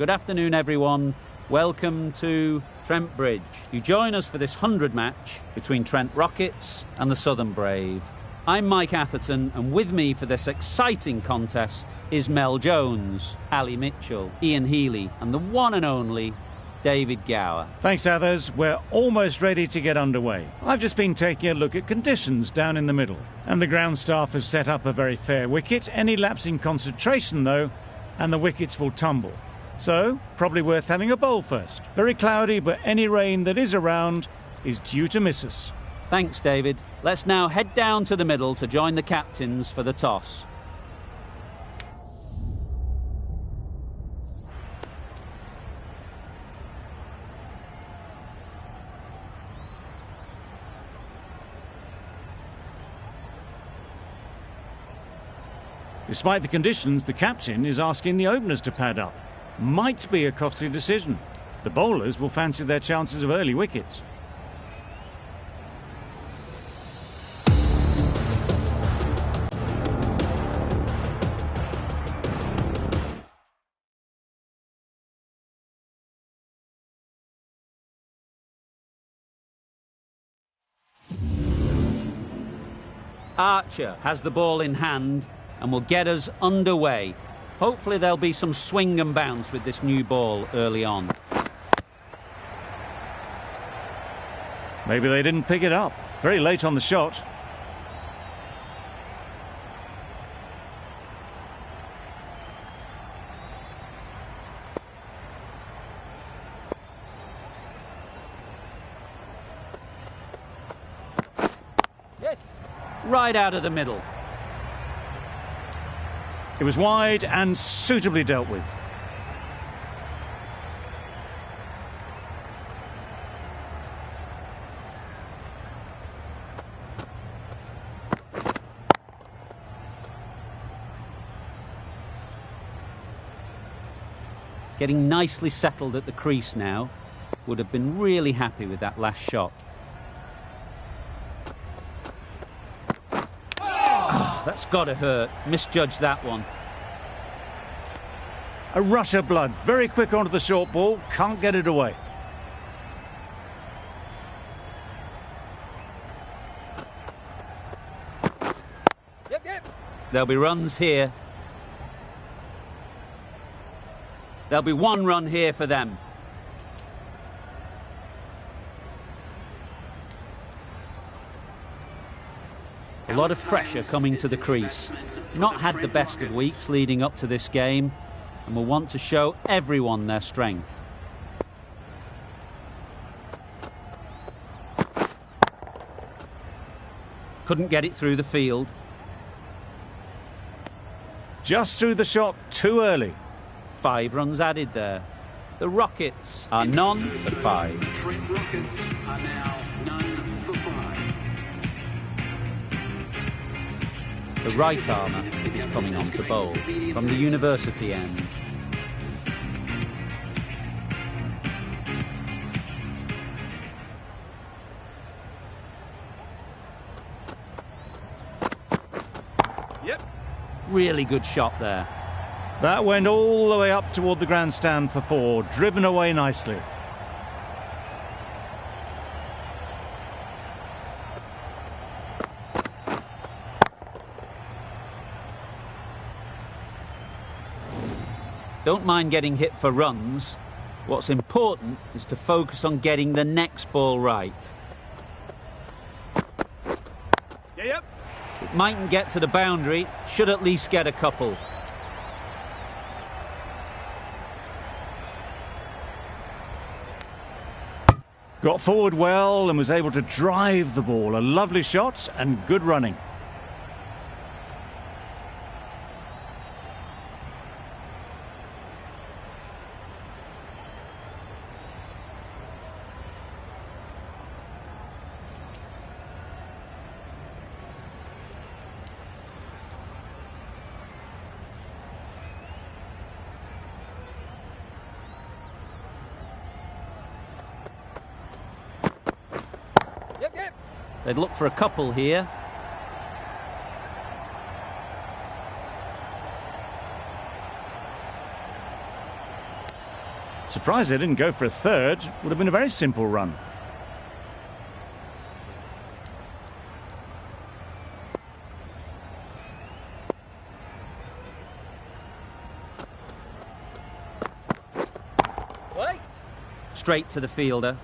Good afternoon, everyone. Welcome to Trent Bridge. You join us for this 100 match between Trent Rockets and the Southern Brave. I'm Mike Atherton, and with me for this exciting contest is Mel Jones, Ali Mitchell, Ian Healy, and the one and only David Gower. Thanks, Athers. We're almost ready to get underway. I've just been taking a look at conditions down in the middle, and the ground staff have set up a very fair wicket. Any lapse in concentration, though, and the wickets will tumble. So, probably worth having a bowl first. Very cloudy, but any rain that is around is due to miss us. Thanks, David. Let's now head down to the middle to join the captains for the toss. Despite the conditions, the captain is asking the openers to pad up. Might be a costly decision. The bowlers will fancy their chances of early wickets. Archer has the ball in hand and will get us underway. Hopefully there'll be some swing and bounce with this new ball early on. Maybe they didn't pick it up. Very late on the shot. Yes! Right out of the middle. It was wide and suitably dealt with. Getting nicely settled at the crease now. Would have been really happy with that last shot. That's got to hurt. Misjudged that one. A rush of blood. Very quick onto the short ball. Can't get it away. Yep. There'll be runs here. There'll be one run here for them. A lot of pressure coming to the crease. Not had the best of weeks leading up to this game, and will want to show everyone their strength. Couldn't get it through the field. Just through the shot too early. 5 runs added there. The Rockets are none for 5. Trent Rockets are now none for 5. The right armour is coming on to bowl from the university end. Yep. Really good shot there. That went all the way up toward the grandstand for 4, driven away nicely. Don't mind getting hit for runs. What's important is to focus on getting the next ball right. Yep. It mightn't get to the boundary, should at least get a couple. Got forward well and was able to drive the ball. A lovely shot and good running. Yep. They'd look for a couple here. Surprised they didn't go for a third. Would have been a very simple run. Wait. Straight to the fielder.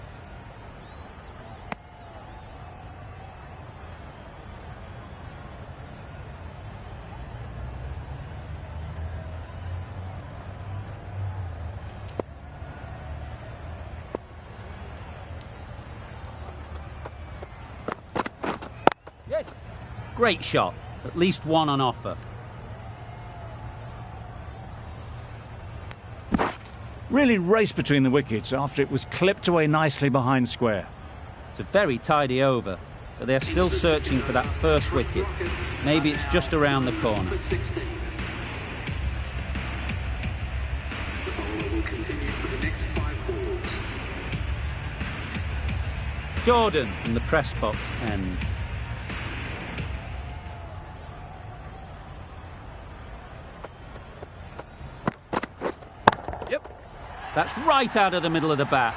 Yes. Great shot. At least one on offer. Really raced between the wickets after it was clipped away nicely behind square. It's a very tidy over, but they're still searching for that first wicket. Maybe it's just around the corner. The bowler will continue for the next 5 balls. Jordan from the press box end. That's right out of the middle of the bat.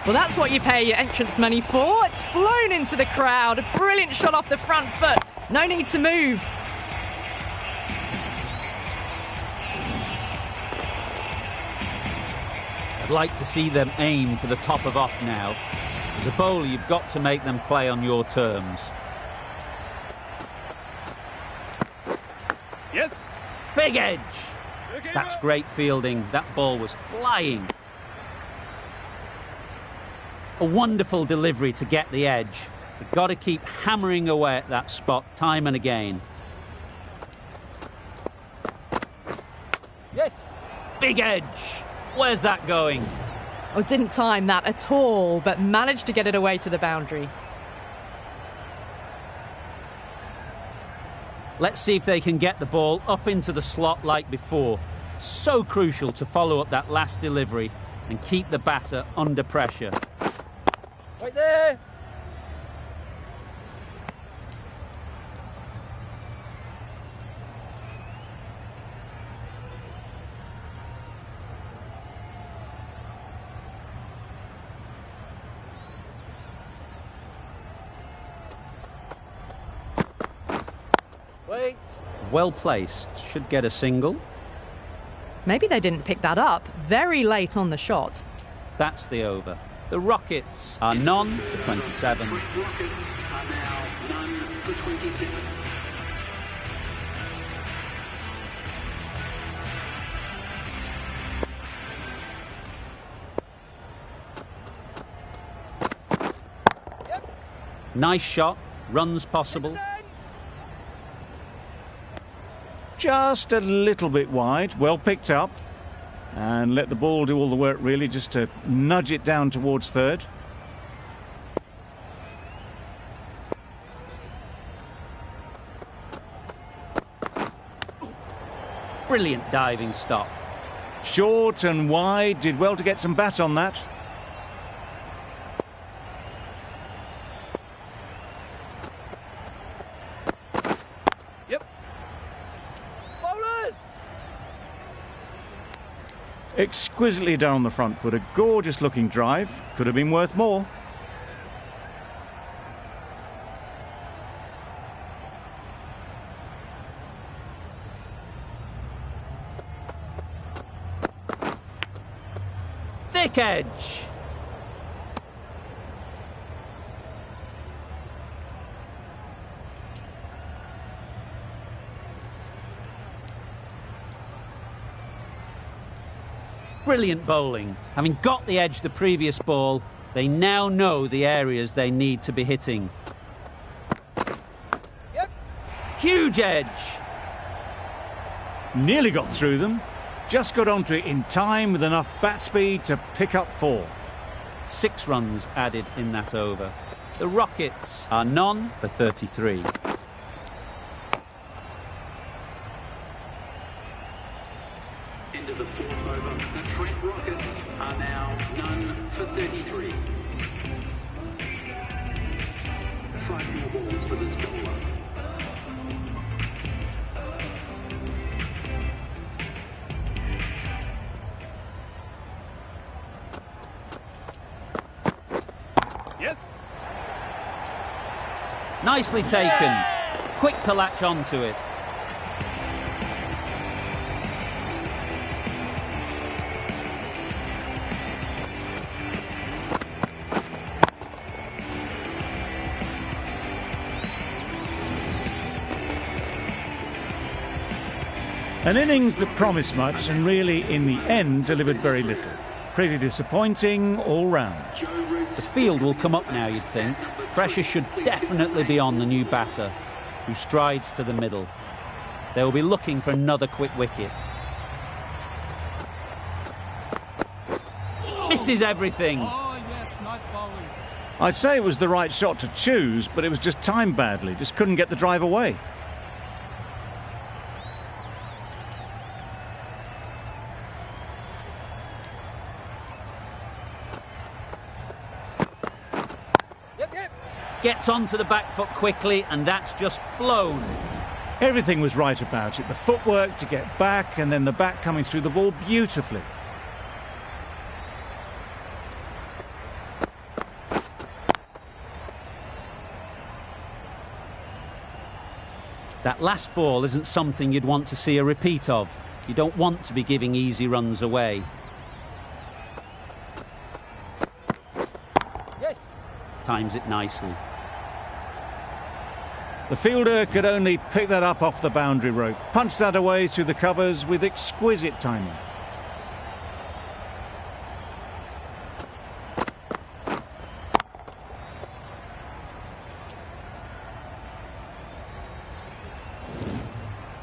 Well, that's what you pay your entrance money for. It's flown into the crowd. A brilliant shot off the front foot. No need to move. I'd like to see them aim for the top of off now. As a bowler, you've got to make them play on your terms. Yes. Big edge. That's great fielding. That ball was flying. A wonderful delivery to get the edge. You've got to keep hammering away at that spot time and again. Yes. Big edge. Where's that going? Oh, didn't time that at all, but managed to get it away to the boundary. Let's see if they can get the ball up into the slot like before. So crucial to follow up that last delivery and keep the batter under pressure. Right there. Wait. Well placed. Should get a single. Maybe they didn't pick that up very late on the shot. That's the over. The Rockets are none for 27. Rockets are now none for 27. Nice shot. Runs possible. Just a little bit wide, well picked up. And let the ball do all the work really, just to nudge it down towards third. Brilliant diving stop. Short and wide, did well to get some bat on that. Exquisitely down the front foot, a gorgeous looking drive. Could have been worth more. Thick edge. Brilliant bowling. Having got the edge the previous ball, they now know the areas they need to be hitting. Yep. Huge edge. Nearly got through them. Just got onto it in time with enough bat speed to pick up 4. 6 runs added in that over. The Rockets are none for 33. Into the 4th over. The Trent Rockets are now none for 33. 5 more balls for this bowler. Nicely taken. Quick to latch onto it. An innings that promised much and really, in the end, delivered very little. Pretty disappointing all round. The field will come up now, you'd think. Pressure should definitely be on the new batter, who strides to the middle. They will be looking for another quick wicket. Misses everything. Oh, yes, nice bowling. I'd say it was the right shot to choose, but it was just timed badly. Just couldn't get the drive away. Gets onto the back foot quickly, and that's just flown. Everything was right about it. The footwork to get back, and then the bat coming through the ball beautifully. That last ball isn't something you'd want to see a repeat of. You don't want to be giving easy runs away. Yes. Times it nicely. The fielder could only pick that up off the boundary rope, punch that away through the covers with exquisite timing.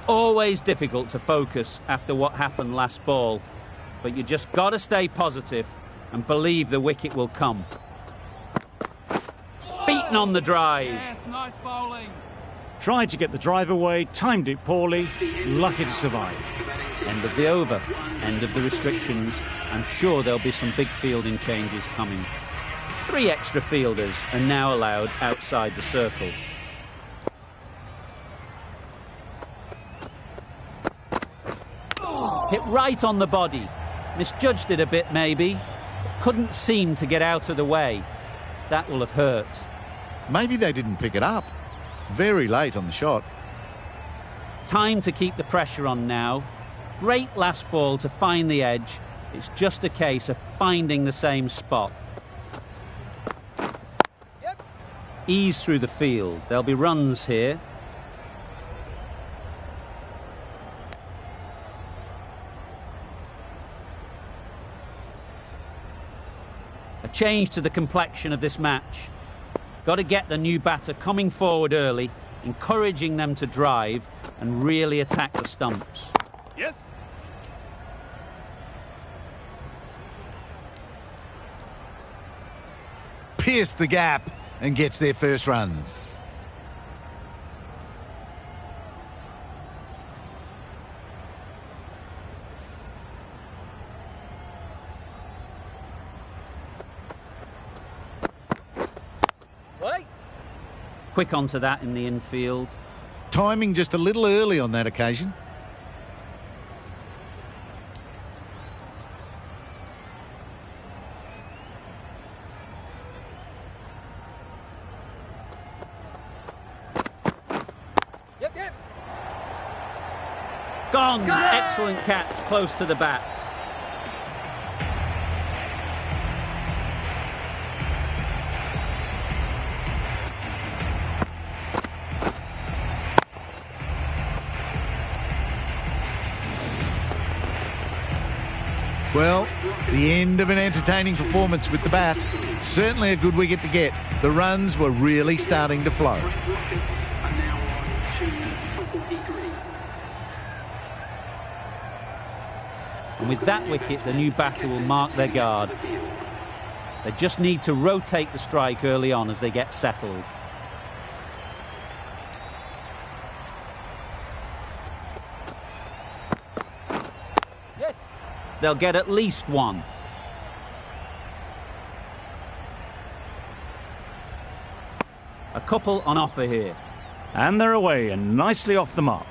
Always difficult to focus after what happened last ball, but you just got to stay positive and believe the wicket will come. Beaten on the drive. Yes, nice bowling. Tried to get the drive away, timed it poorly, lucky to survive. End of the over, end of the restrictions. I'm sure there'll be some big fielding changes coming. 3 extra fielders are now allowed outside the circle. Hit right on the body. Misjudged it a bit maybe. Couldn't seem to get out of the way. That will have hurt. Maybe they didn't pick it up. Very late on the shot. Time to keep the pressure on now. Great last ball to find the edge. It's just a case of finding the same spot. Yep. Ease through the field. There'll be runs here. A change to the complexion of this match. Got to get the new batter coming forward early, encouraging them to drive and really attack the stumps. Yes. Pierced the gap and gets their first runs. Quick onto that in the infield. Timing just a little early on that occasion. Yep. Gone! Excellent catch, close to the bat. Well, the end of an entertaining performance with the bat. Certainly a good wicket to get. The runs were really starting to flow. Rockets are now on 2 for 43. And with that wicket, the new batter will mark their guard. They just need to rotate the strike early on as they get settled. Yes. They'll get at least one. A couple on offer here. And they're away and nicely off the mark.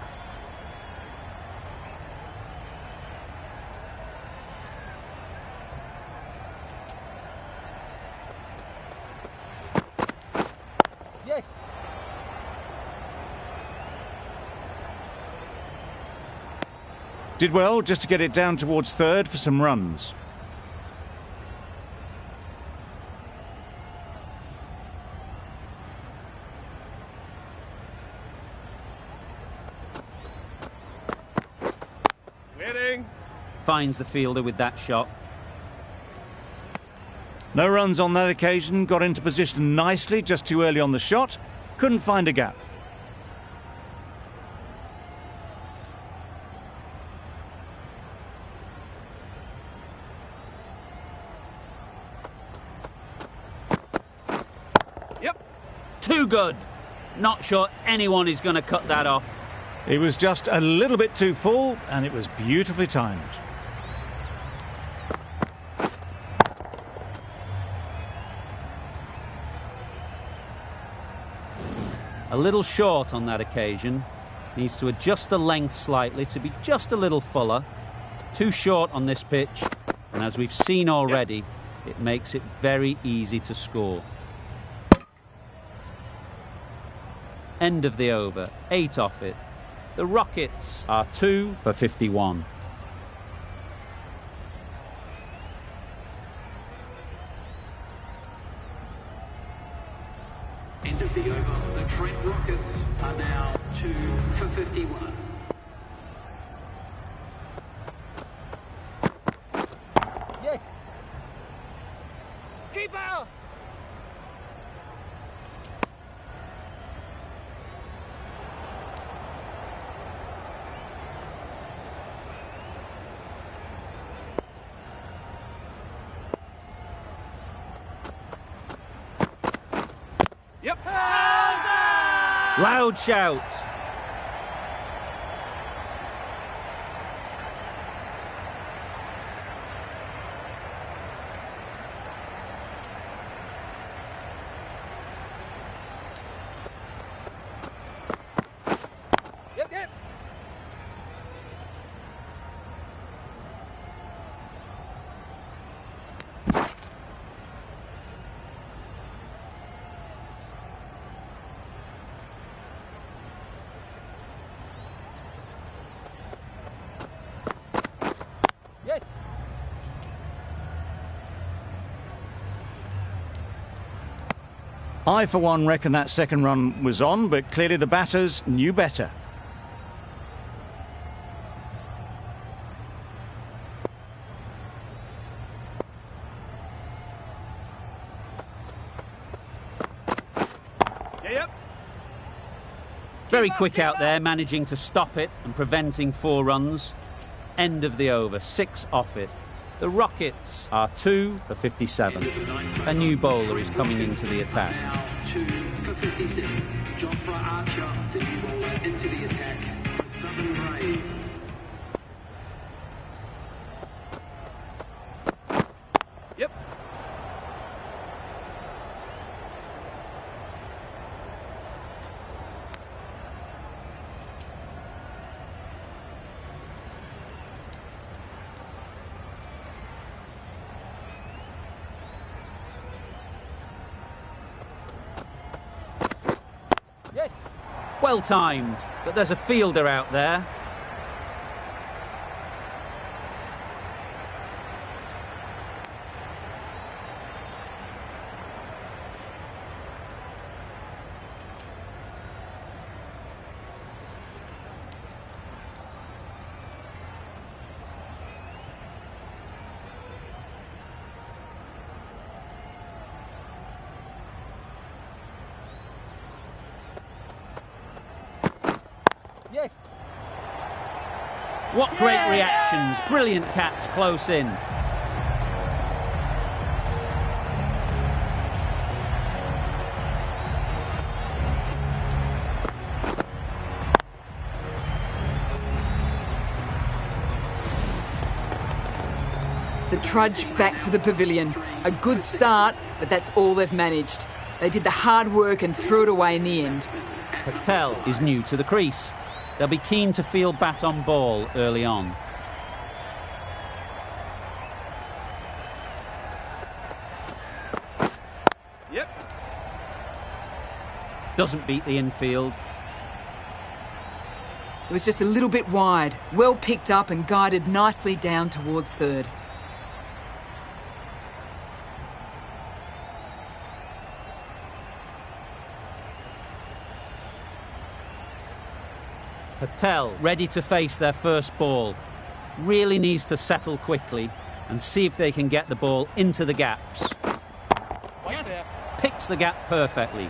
Yes. Did well just to get it down towards third for some runs. Finds the fielder with that shot. No runs on that occasion, got into position nicely just too early on the shot, couldn't find a gap. Yep. Too good. Not sure anyone is going to cut that off. It was just a little bit too full, and it was beautifully timed. A little short on that occasion. Needs to adjust the length slightly to be just a little fuller. Too short on this pitch, and as we've seen already, it makes it very easy to score. End of the over, 8 off it. The Rockets are 2 for 51. End of the over. The Trent Rockets are now 2 for 51. Yes. Keeper. Yep. Loud shout. Yep, yep. Yes. I, for one, reckon that second run was on, but clearly the batters knew better. Yep. Very quick out there, managing to stop it and preventing 4 runs. End of the over, 6 off it. The Rockets are 2 for 57. A new bowler is coming into the attack. Now 2 for 57. Jofra Archer to new bowler into the attack for Southern Brave. Yep. Yes. Well timed, but there's a fielder out there. Yes. What great reactions. Brilliant catch close in. The trudge back to the pavilion. A good start, but that's all they've managed. They did the hard work and threw it away in the end. Patel is new to the crease. They'll be keen to field bat on ball early on. Yep. Doesn't beat the infield. It was just a little bit wide, well picked up and guided nicely down towards third. Patel ready to face their first ball. Really needs to settle quickly and see if they can get the ball into the gaps. Picks the gap perfectly.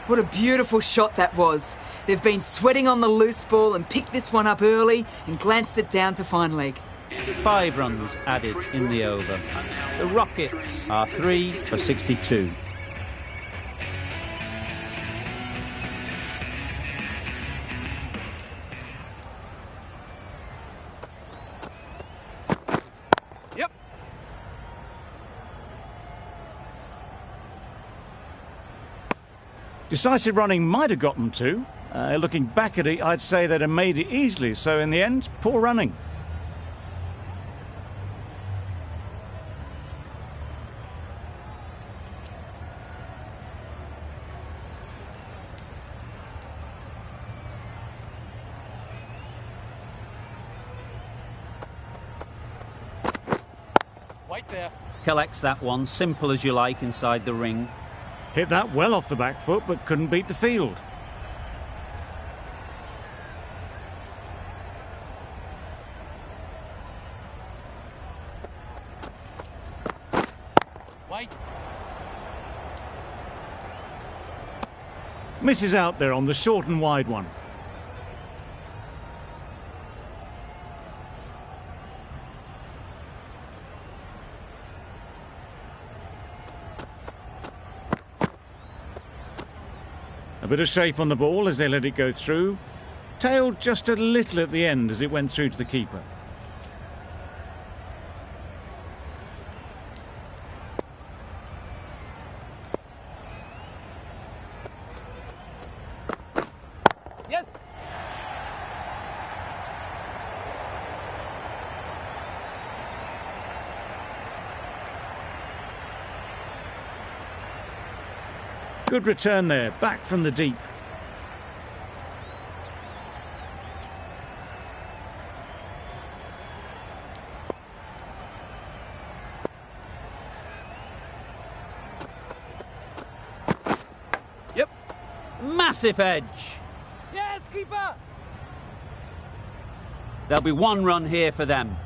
What a beautiful shot that was. They've been sweating on the loose ball and picked this one up early and glanced it down to fine leg. 5 runs added in the over. The Rockets are 3 for 62. Yep. Decisive running might have got them to. Looking back at it, I'd say they'd have made it easily. So in the end, poor running. Wait there. Collects that one, simple as you like, inside the ring. Hit that well off the back foot, but couldn't beat the field. Wait. Misses out there on the short and wide one. A bit of shape on the ball as they let it go through. Tailed just a little at the end as it went through to the keeper. Yes. Good return there, back from the deep. Yep. Massive edge. Yes, keeper. There'll be 1 run here for them.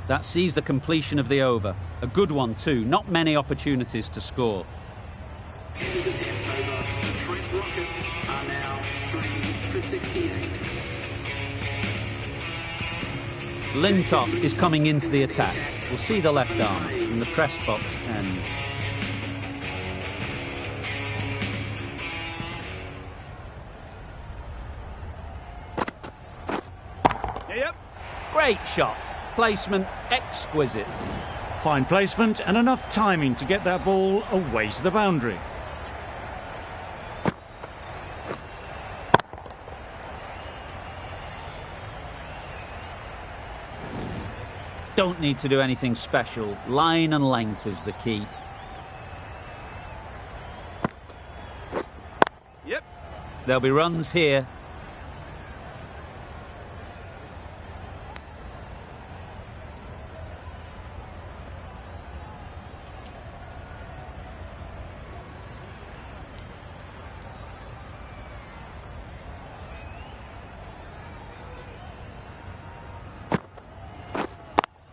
That sees the completion of the over. A good one too, not many opportunities to score. End of the 10th over. The Trent Rockets are now 3 for 68. Lintop is coming into the attack. We'll see the left arm from the press box end. Yep. Great shot. Placement exquisite. Fine placement and enough timing to get that ball away to the boundary. Don't need to do anything special. Line and length is the key. Yep. There'll be runs here.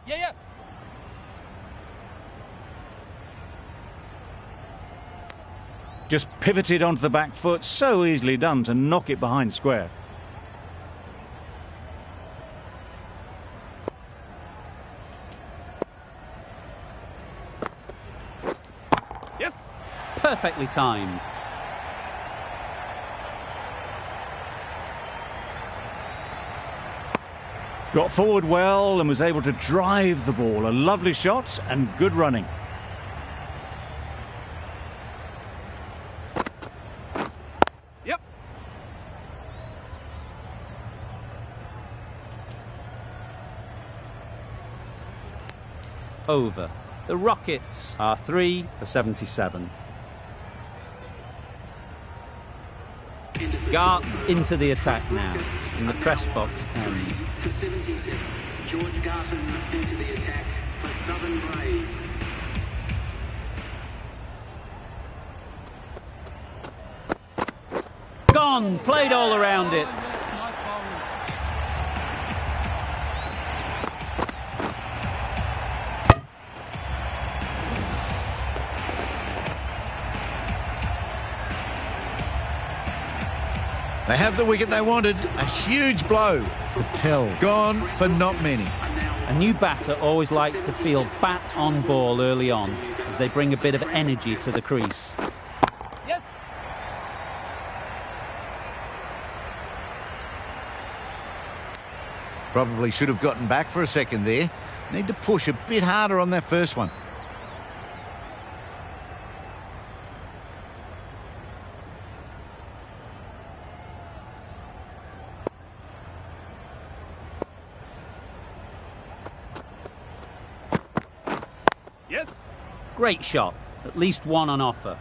Yeah. Just pivoted onto the back foot, so easily done to knock it behind square. Yes. Perfectly timed. Got forward well and was able to drive the ball. A lovely shot and good running. Yep. Over. The Rockets are 3 for 77. Garton into the attack now from the press box end. For 77, George Garton into the attack for Southern Brave. Gone, played all around it. They have the wicket they wanted. A huge blow. Patel gone for not many. A new batter always likes to feel bat on ball early on as they bring a bit of energy to the crease. Yes. Probably should have gotten back for a second there. Need to push a bit harder on that first one. Yes. Great shot, at least one on offer.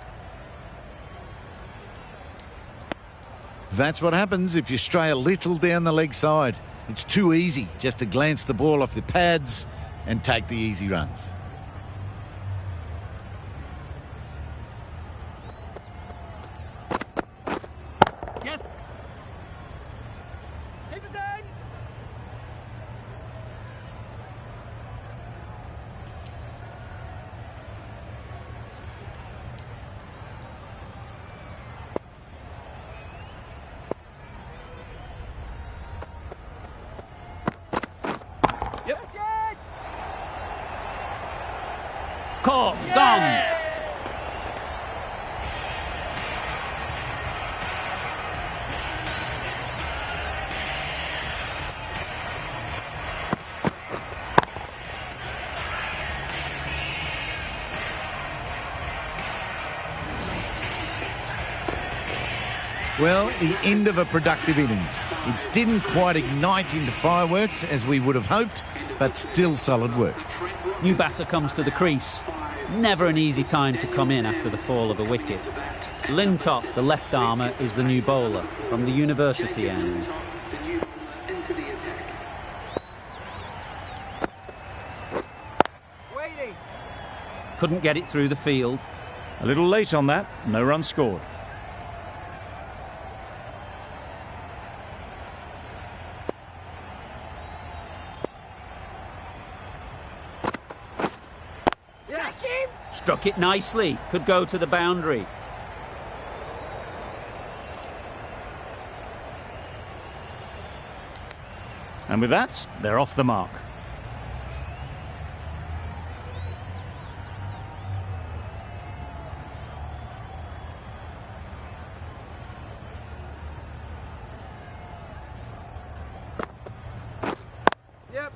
That's what happens if you stray a little down the leg side. It's too easy just to glance the ball off the pads and take the easy runs. Yes. Keep his hand. Yep. Caught, gone. Well, the end of a productive innings. It didn't quite ignite into fireworks as we would have hoped, but still solid work. New batter comes to the crease. Never an easy time to come in after the fall of a wicket. Lintop, the left armour, is the new bowler from the university end. Into the attack. Waiting. Couldn't get it through the field. A little late on that, no run scored. Struck it nicely. Could go to the boundary. And with that, they're off the mark. Yep.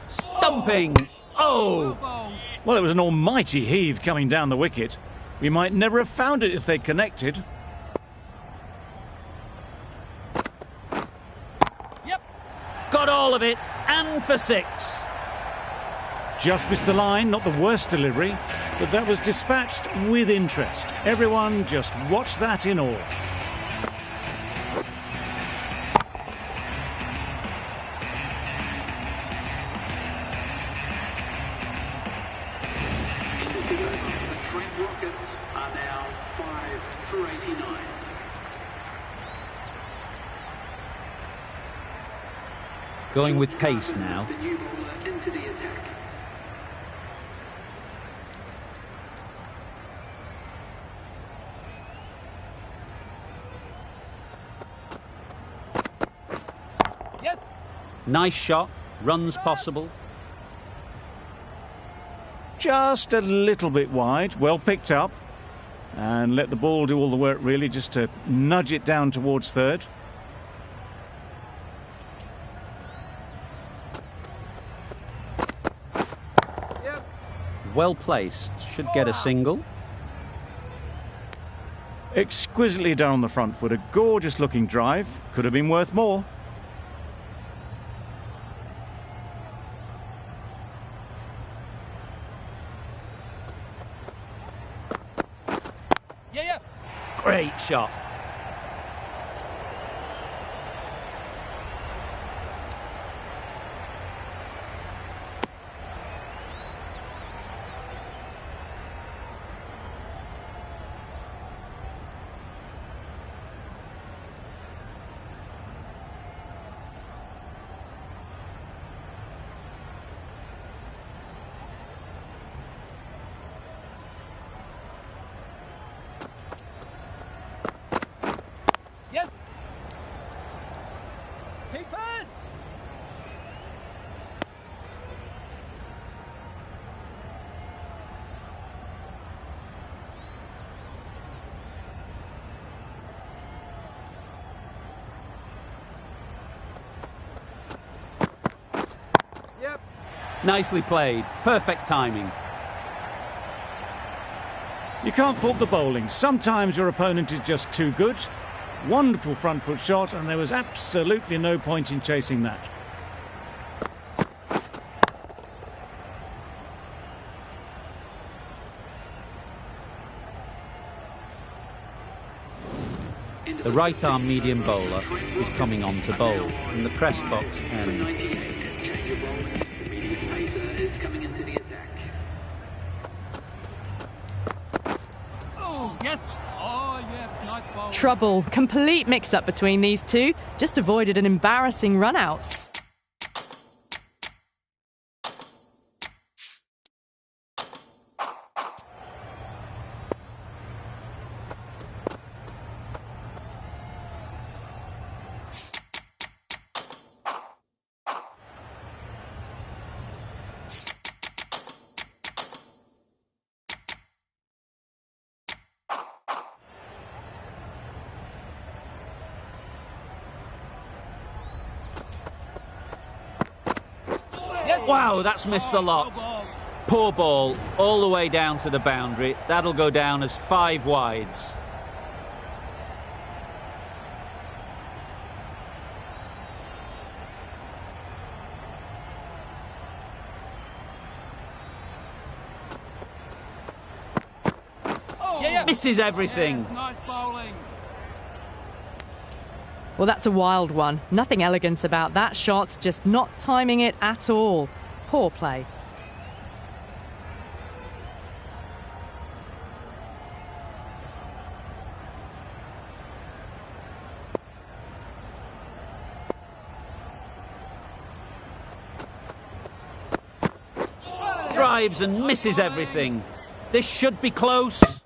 Stumping. Oh! Well, it was an almighty heave coming down the wicket. We might never have found it if they'd connected. Yep. Got all of it, and for 6. Just missed the line, not the worst delivery, but that was dispatched with interest. Everyone just watched that in awe. The Trent Rockets are now 5 for 89. Going with pace now. The new bowler into the attack. Yes. Nice shot. Runs possible. Just a little bit wide, well picked up. And let the ball do all the work, really, just to nudge it down towards third. Yep. Well placed. Should get a single. Exquisitely done on the front foot. A gorgeous looking drive. Could have been worth more. Yeah, yeah. Great shot. Yes. Keepers. Yep. Nicely played. Perfect timing. You can't fault the bowling. Sometimes your opponent is just too good. Wonderful front foot shot, and there was absolutely no point in chasing that. The right-arm medium bowler is coming on to bowl from the press box end. 98. Change of bowling. The medium pacer is coming into the attack. Oh, yes. Oh, yes. Nice ball. Trouble. Complete mix-up between these two. Just avoided an embarrassing run-out. Yes. Wow, that's missed the lot. Poor ball, all the way down to the boundary. That'll go down as 5 wides. Oh, yeah. Misses everything. Yes, nice bowling. Well, that's a wild one. Nothing elegant about that shot, just not timing it at all. Poor play. Drives and misses everything. This should be close.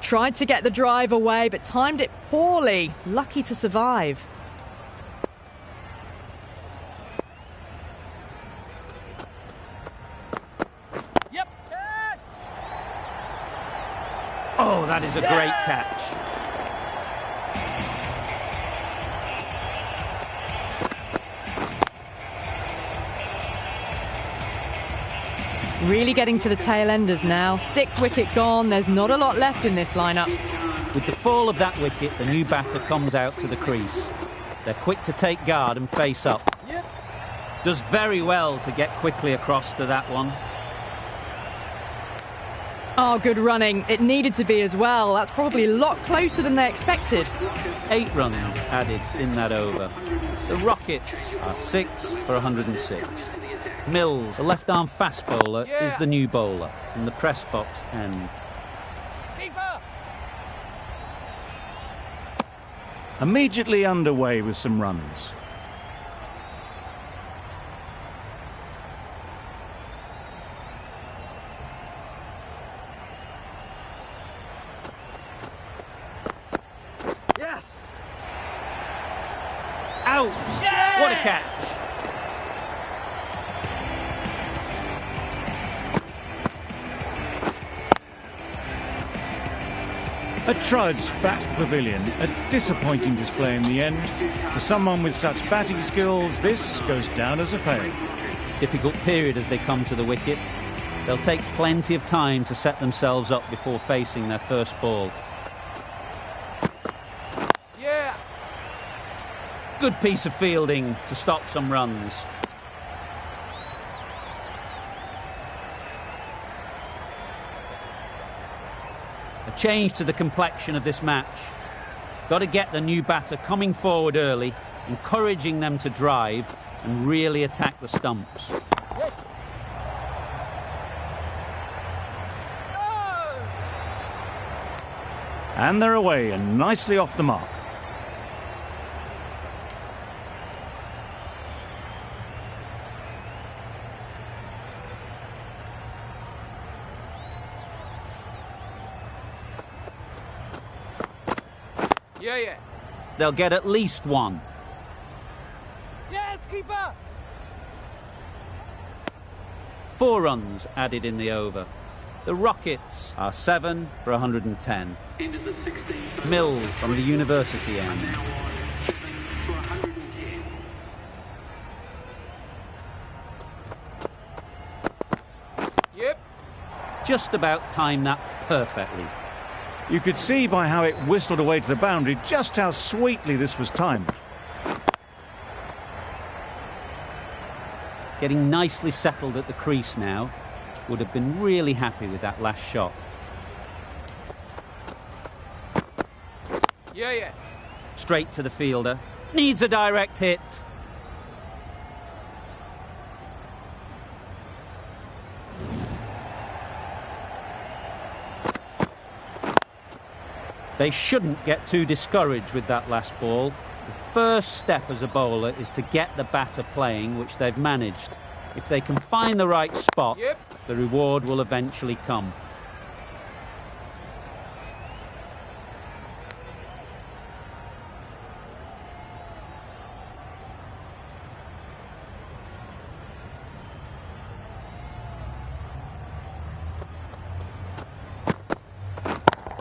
Tried to get the drive away, but timed it poorly. Lucky to survive. Yep. Catch. Oh, that is a great catch. Really getting to the tail enders now. 6th wicket gone. There's not a lot left in this lineup. With the fall of that wicket, the new batter comes out to the crease. They're quick to take guard and face up. Yep. Does very well to get quickly across to that one. Oh, good running. It needed to be as well. That's probably a lot closer than they expected. 8 runs added in that over. The Rockets are 6 for 106. Mills, a left-arm fast bowler, is the new bowler from the press box end. Keeper. Immediately underway with some runs. Yes. Out! Yeah! What a catch! A trudge back to the pavilion. A disappointing display in the end. For someone with such batting skills, this goes down as a fail. Difficult period as they come to the wicket. They'll take plenty of time to set themselves up before facing their first ball. Good piece of fielding to stop some runs. A change to the complexion of this match. Got to get the new batter coming forward early, encouraging them to drive and really attack the stumps. Yes. No. And they're away and nicely off the mark. Yeah, yeah. They'll get at least one. Yes, keeper. 4 runs added in the over. The Rockets are 7 for 110. Into the 16th. Mills from the university end. Now on 7 for 110. Yep. Just about timed that perfectly. You could see by how it whistled away to the boundary just how sweetly this was timed. Getting nicely settled at the crease now. Would have been really happy with that last shot. Yeah, yeah. Straight to the fielder. Needs a direct hit. They shouldn't get too discouraged with that last ball. The first step as a bowler is to get the batter playing, which they've managed. If they can find the right spot, Yep. the reward will eventually come.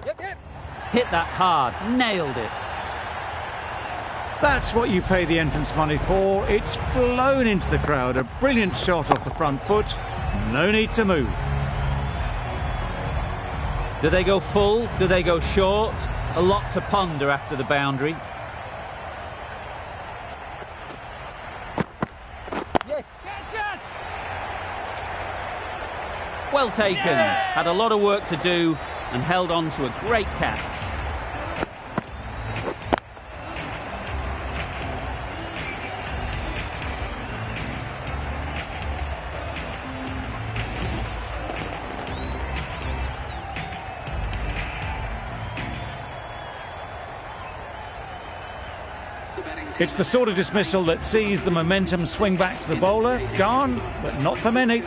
Yep, yep. Hit that hard, nailed it. That's what you pay the entrance money for. It's flown into the crowd. A brilliant shot off the front foot. No need to move. Do they go full? Do they go short? A lot to ponder after the boundary. Yes. Catch it. Well taken. Had a lot of work to do and held on to a great catch. It's the sort of dismissal that sees the momentum swing back to the bowler. Gone, but not for many.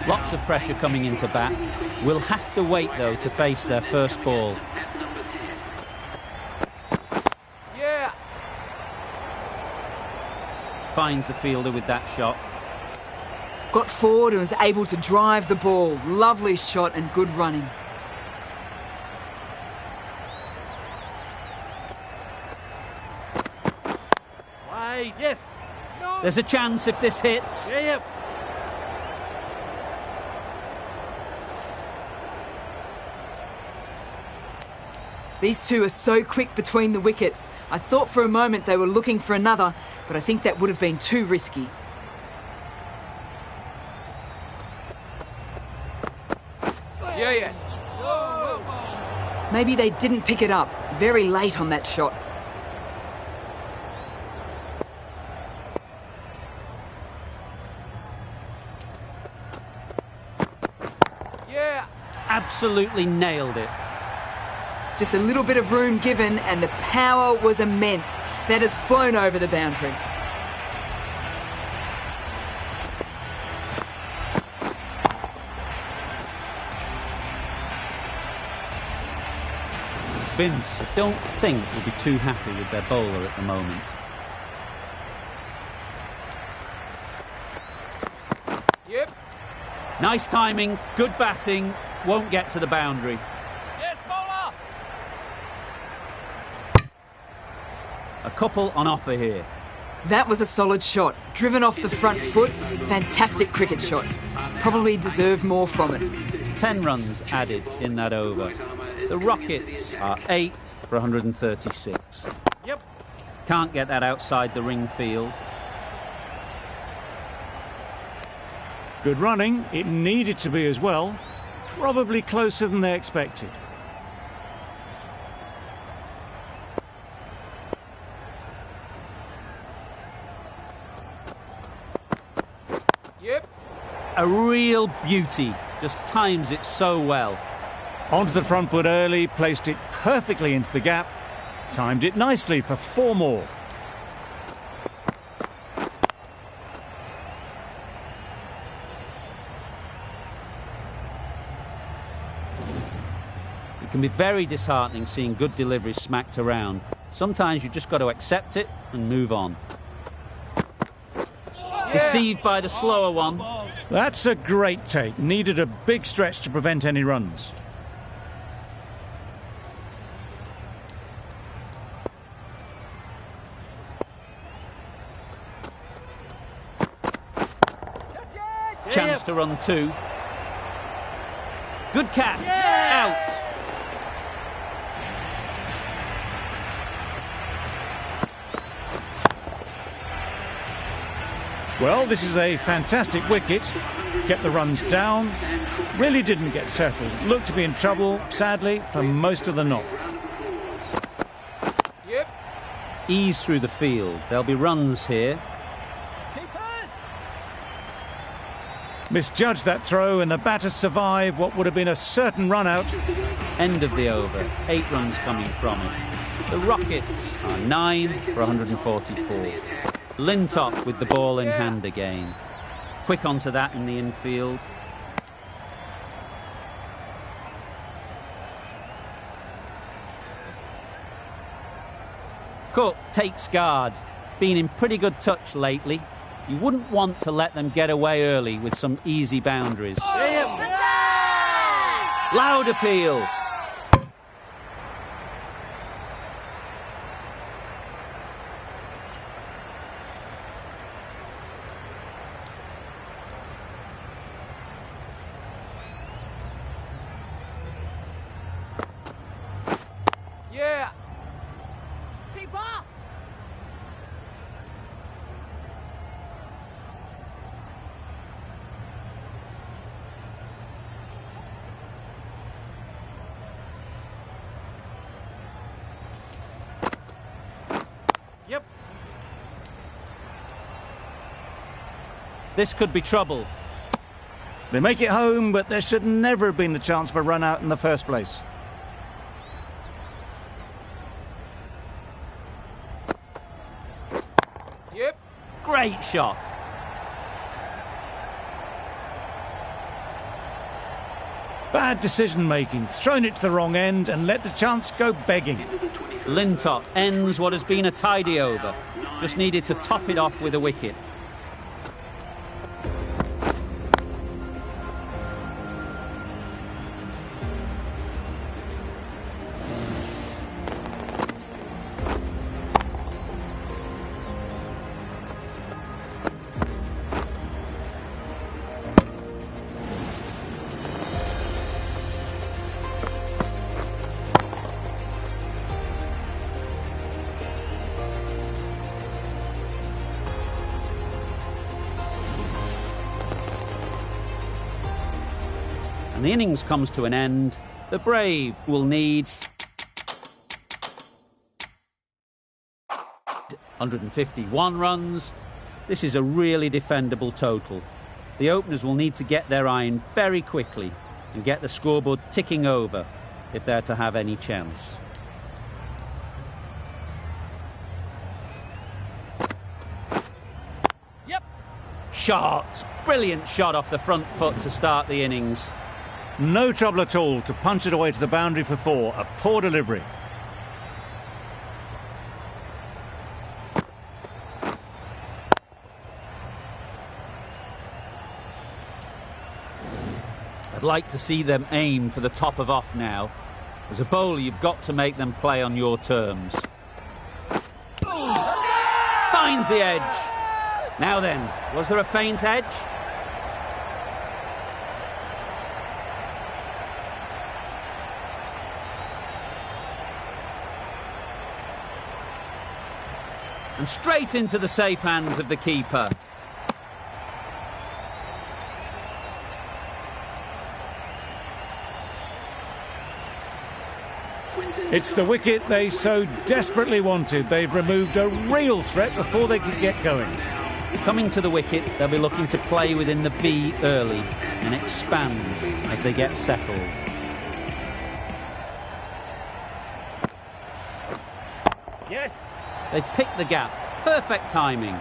Lots of pressure coming into bat. Will have to wait, though, to face their first ball. Yeah. Finds the fielder with that shot. Got forward and was able to drive the ball. Lovely shot and good running. Wait. Yes. No. There's a chance if this hits. Yeah, yeah. These two are so quick between the wickets. I thought for a moment they were looking for another, but I think that would have been too risky. Yeah, yeah. Whoa, whoa. Maybe they didn't pick it up. Very late on that shot. Yeah. Absolutely nailed it. Just a little bit of room given and the power was immense. That has flown over the boundary. Vince, I don't think will be too happy with their bowler at the moment. Yep. Nice timing, good batting, won't get to the boundary. Yes, bowler. A couple on offer here. That was a solid shot. Driven off the front foot. Fantastic cricket shot. Probably deserved more from it. 10 runs added in that over. The Rockets are 8 for 136. Yep. Can't get that outside the ring field. Good running. It needed to be as well. Probably closer than they expected. Yep. A real beauty. Just times it so well. Onto the front foot early, placed it perfectly into the gap. Timed it nicely for 4 more. It can be very disheartening seeing good deliveries smacked around. Sometimes you just got to accept it and move on. Deceived by the slower one. That's a great take. Needed a big stretch to prevent any runs. Chance to run 2. Good catch. Out. Well, this is a fantastic wicket. Kept the runs down. Really didn't get settled. Looked to be in trouble, sadly, for most of the knock. Yep. Ease through the field. There'll be runs here. Misjudged that throw and the batter survived what would have been a certain run out. End of the over. 8 runs coming from it. The Rockets are 9 for 144. Lintop with the ball in hand again. Quick onto that in the infield. Cook takes guard. Been in pretty good touch lately. You wouldn't want to let them get away early with some easy boundaries. Loud appeal. Yeah. Keep up. Yep. This could be trouble. They make it home, but there should never have been the chance for a run out in the first place. Yep. Great shot. Bad decision making. Thrown it to the wrong end and let the chance go begging. Lintop ends what has been a tidy over. Just needed to top it off with a wicket. And the innings comes to an end. The Brave will need 151 runs. This is a really defendable total. The openers will need to get their iron very quickly and get the scoreboard ticking over if they're to have any chance. Yep. Shot! Brilliant shot off the front foot to start the innings. No trouble at all to punch it away to the boundary for 4. A poor delivery. I'd like to see them aim for the top of off now. As a bowler, you've got to make them play on your terms. Finds the edge. Now then, was there a faint edge? And straight into the safe hands of the keeper. It's the wicket they so desperately wanted. They've removed a real threat before they could get going. Coming to the wicket, they'll be looking to play within the V early and expand as they get settled. Yes. They've picked the gap. Perfect timing.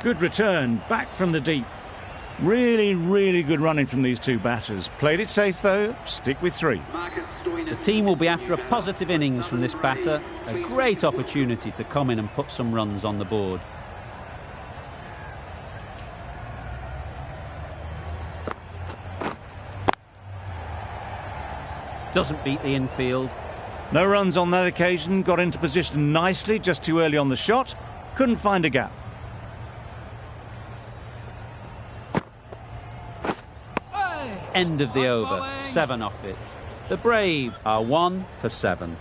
Good return, back from the deep. Really, really good running from these two batters. Played it safe though, stick with 3. The team will be after a positive innings from this batter. A great opportunity to come in and put some runs on the board. Doesn't beat the infield. No runs on that occasion, got into position nicely, just too early on the shot. Couldn't find a gap. End of the over, 7 off it. The Brave are 1 for 7.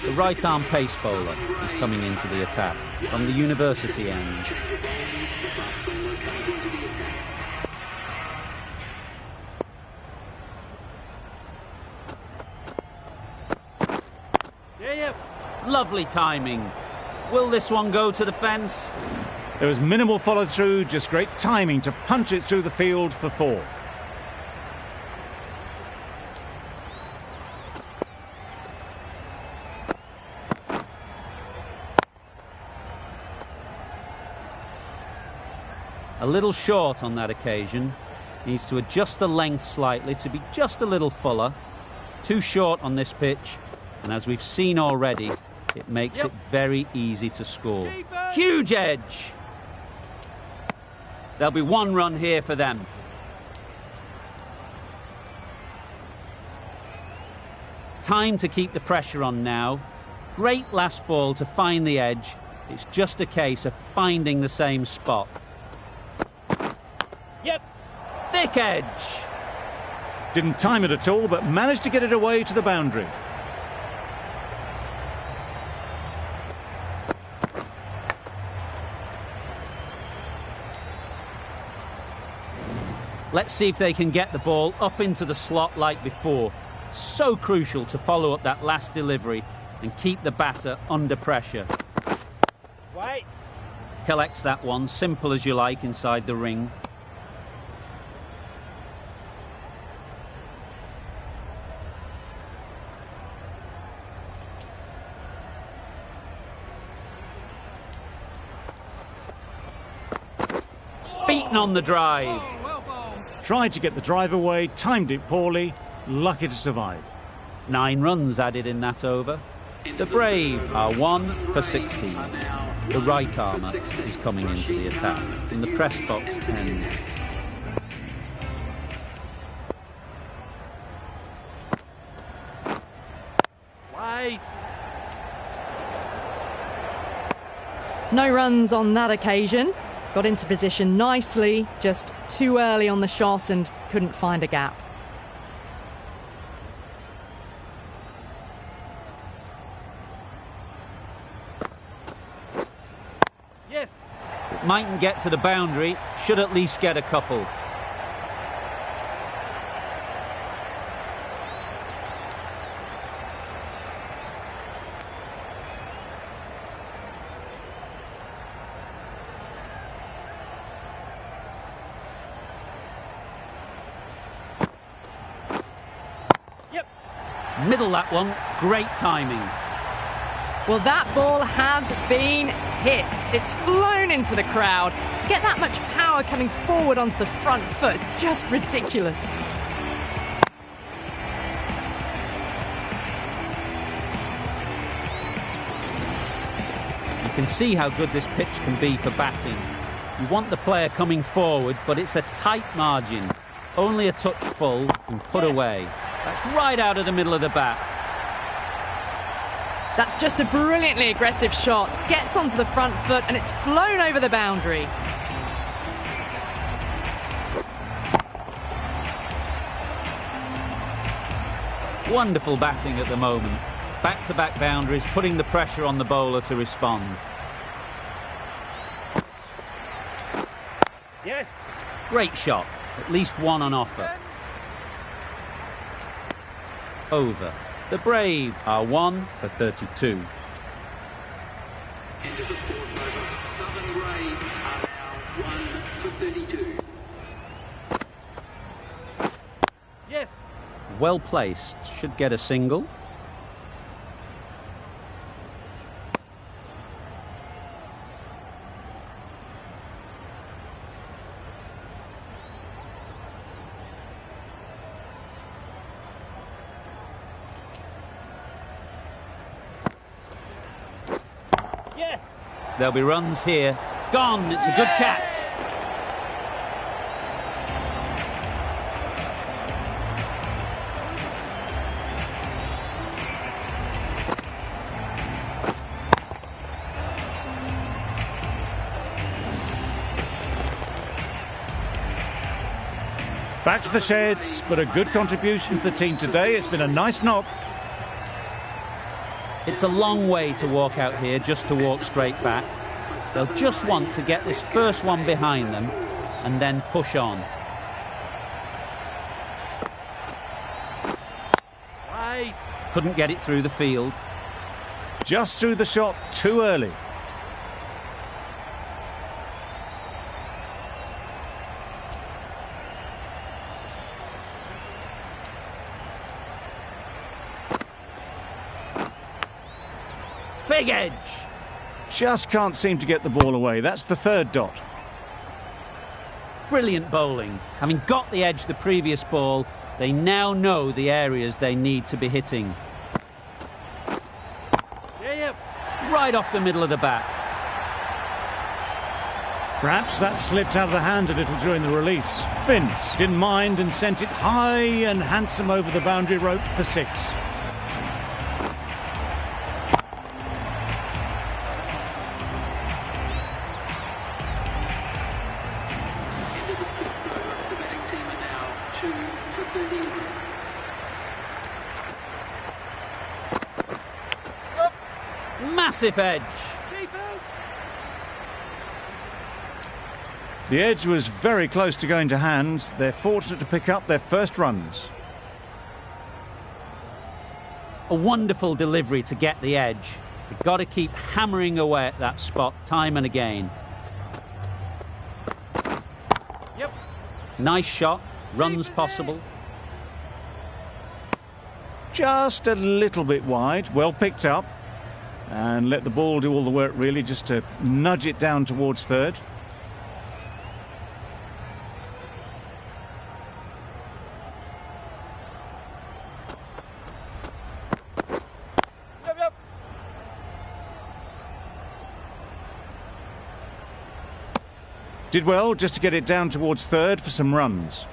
The right-arm pace bowler is coming into the attack from the university end. Lovely timing. Will this one go to the fence? There was minimal follow-through, just great timing to punch it through the field for 4. A little short on that occasion. Needs to adjust the length slightly to be just a little fuller. Too short on this pitch, and as we've seen already, it makes it very easy to score. Huge edge! There'll be 1 run here for them. Time to keep the pressure on now. Great last ball to find the edge. It's just a case of finding the same spot. Thick edge! Didn't time it at all, but managed to get it away to the boundary. Let's see if they can get the ball up into the slot like before. So crucial to follow up that last delivery and keep the batter under pressure. Wait. Collects that one, simple as you like, inside the ring. Beaten on the drive. Tried to get the drive away, timed it poorly, lucky to survive. 9 runs added in that over. The Brave are 1 for 16. The right armour is coming into the attack from the press box end. Wait. No runs on that occasion. Got into position nicely, just too early on the shot and couldn't find a gap. Yes. It mightn't get to the boundary, should at least get a couple. Middle that one, great timing. Well, that ball has been hit. It's flown into the crowd. To get that much power coming forward onto the front foot is just ridiculous. You can see how good this pitch can be for batting. You want the player coming forward, but it's a tight margin. Only a touch full and put away. That's right out of the middle of the bat. That's just a brilliantly aggressive shot. Gets onto the front foot and it's flown over the boundary. Wonderful batting at the moment. Back-to-back boundaries, putting the pressure on the bowler to respond. Yes. Great shot. At least one on offer. Over. The Brave are 1 for 32. End of the fourth over. Southern Braves are now 1 for 32. Yes. Well placed. Should get a single. Yes. There'll be runs here. Gone. It's a good catch. Back to the sheds, but a good contribution for the team today. It's been a nice knock. It's a long way to walk out here just to walk straight back. They'll just want to get this first one behind them and then push on. Wait. Couldn't get it through the field. Just threw the shot too early. Big edge. Just can't seem to get the ball away. That's the third dot. Brilliant bowling. Having got the edge the previous ball, they now know the areas they need to be hitting. Yeah. Right off the middle of the bat. Perhaps that slipped out of the hand a little during the release. Vince didn't mind and sent it high and handsome over the boundary rope for 6. The batting team are now 2 for 31. Massive edge. The edge was very close to going to hand. They're fortunate to pick up their first runs. A wonderful delivery to get the edge. You've got to keep hammering away at that spot time and again. Yep. Nice shot. Runs possible. Just a little bit wide. Well picked up. And let the ball do all the work, really, just to nudge it down towards third. Yep. Did well just to get it down towards third for some runs.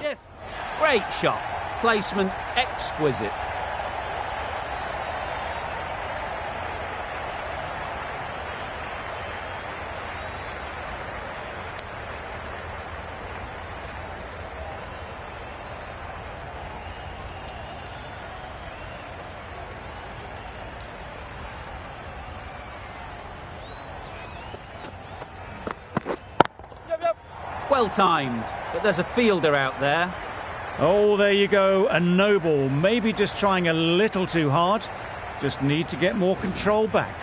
Yes. Great shot. Placement exquisite. Yep. Well timed, but there's a fielder out there. Oh, there you go. A no ball. Maybe just trying a little too hard. Just need to get more control back.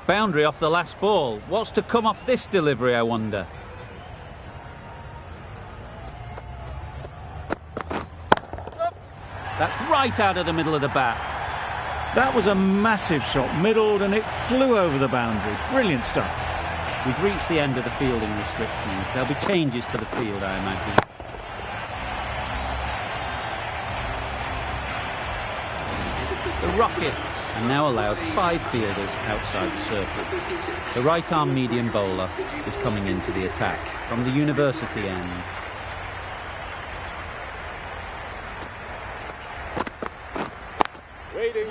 Boundary off the last ball. What's to come off this delivery, I wonder? That's right out of the middle of the bat. That was a massive shot, middled, and it flew over the boundary. Brilliant stuff. We've reached the end of the fielding restrictions. There'll be changes to the field, I imagine. The Rockets are now allowed 5 fielders outside the circle. The right-arm medium bowler is coming into the attack from the university end.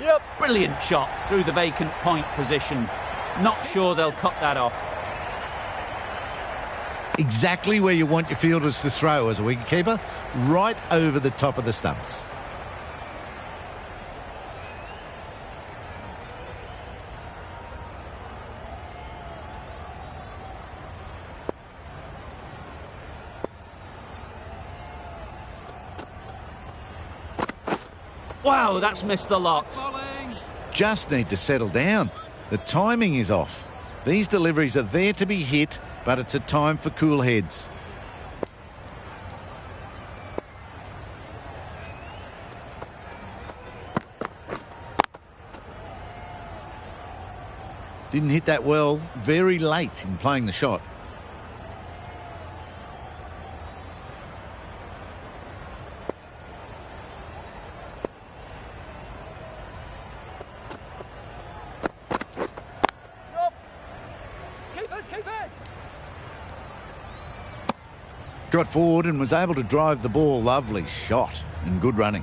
Yep. Brilliant shot through the vacant point position. Not sure they'll cut that off. Exactly where you want your fielders to throw as a wicketkeeper, right over the top of the stumps. Wow, that's missed the lot. Just need to settle down. The timing is off. These deliveries are there to be hit, but it's a time for cool heads. Didn't hit that well, very late in playing the shot. Got forward and was able to drive the ball. Lovely shot and good running.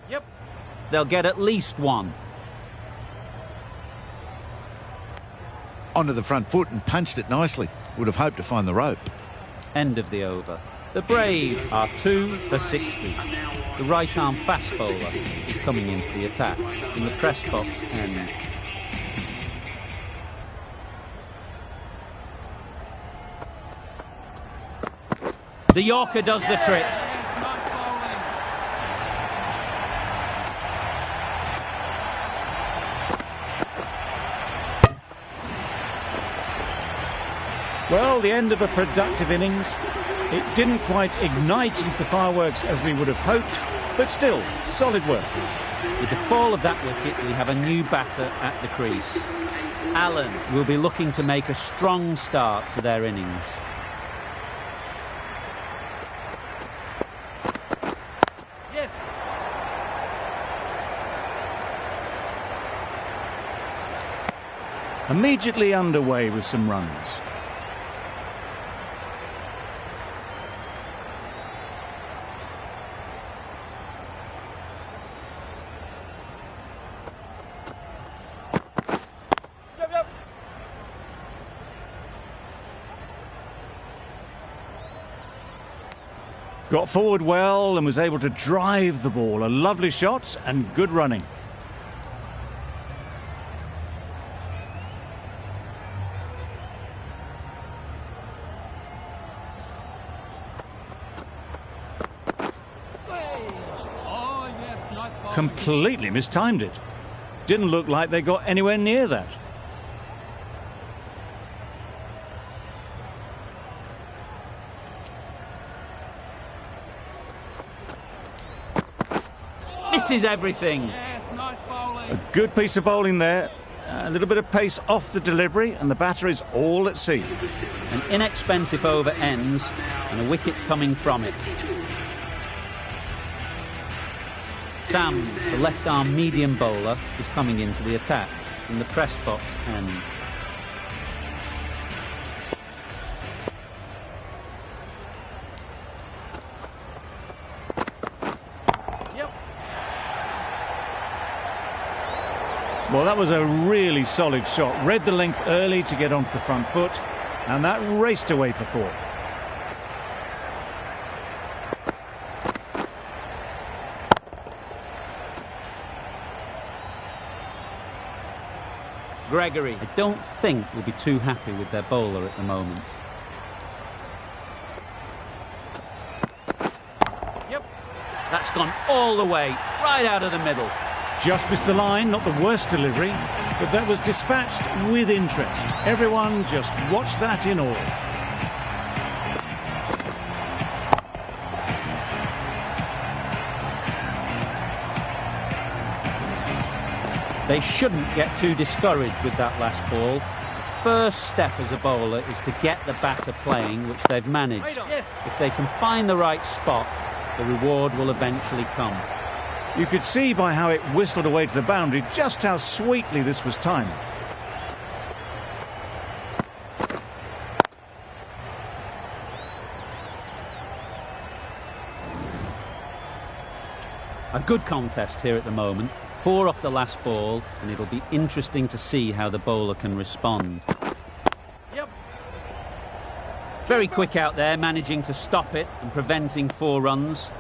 Yep. They'll get at least one. Onto the front foot and punched it nicely. Would have hoped to find the rope. End of the over. The Brave are 2 for 60. The right-arm fast bowler is coming into the attack from the press box end. The Yorker does the trick. Well, the end of a productive innings. It didn't quite ignite into fireworks as we would have hoped, but still, solid work. With the fall of that wicket, we have a new batter at the crease. Allen will be looking to make a strong start to their innings. Yes. Immediately underway with some runs. Got forward well and was able to drive the ball. A lovely shot and good running. Completely mistimed it. Didn't look like they got anywhere near that. Misses everything. A good piece of bowling there. A little bit of pace off the delivery and the batter is all at sea. An inexpensive over ends and a wicket coming from it. Sams, the left-arm medium bowler, is coming into the attack from the press box end. Well, that was a really solid shot. Read the length early to get onto the front foot, and that raced away for 4. Gregory, I don't think, will be too happy with their bowler at the moment. Yep. That's gone all the way, right out of the middle. Just missed the line, not the worst delivery, but that was dispatched with interest. Everyone just watched that in awe. They shouldn't get too discouraged with that last ball. The first step as a bowler is to get the batter playing, which they've managed. If they can find the right spot, the reward will eventually come. You could see by how it whistled away to the boundary just how sweetly this was timed. A good contest here at the moment. 4 off the last ball, and it'll be interesting to see how the bowler can respond. Yep. Very quick out there, managing to stop it and preventing 4 runs.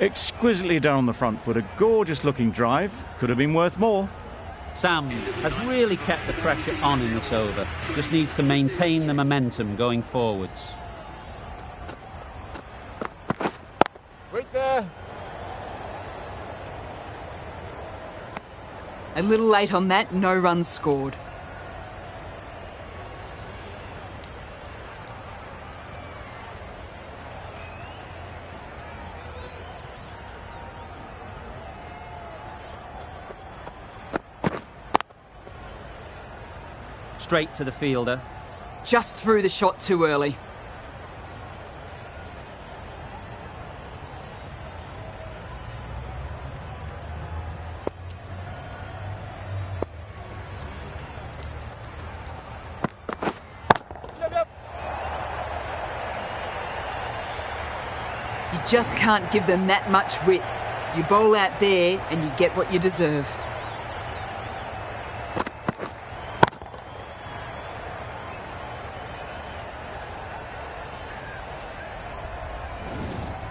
Exquisitely done on the front foot. A gorgeous looking drive. Could have been worth more. Sams has really kept the pressure on in this over. Just needs to maintain the momentum going forwards. Right there. A little late on that, no runs scored. Straight to the fielder. Just threw the shot too early. You just can't give them that much width. You bowl out there and you get what you deserve.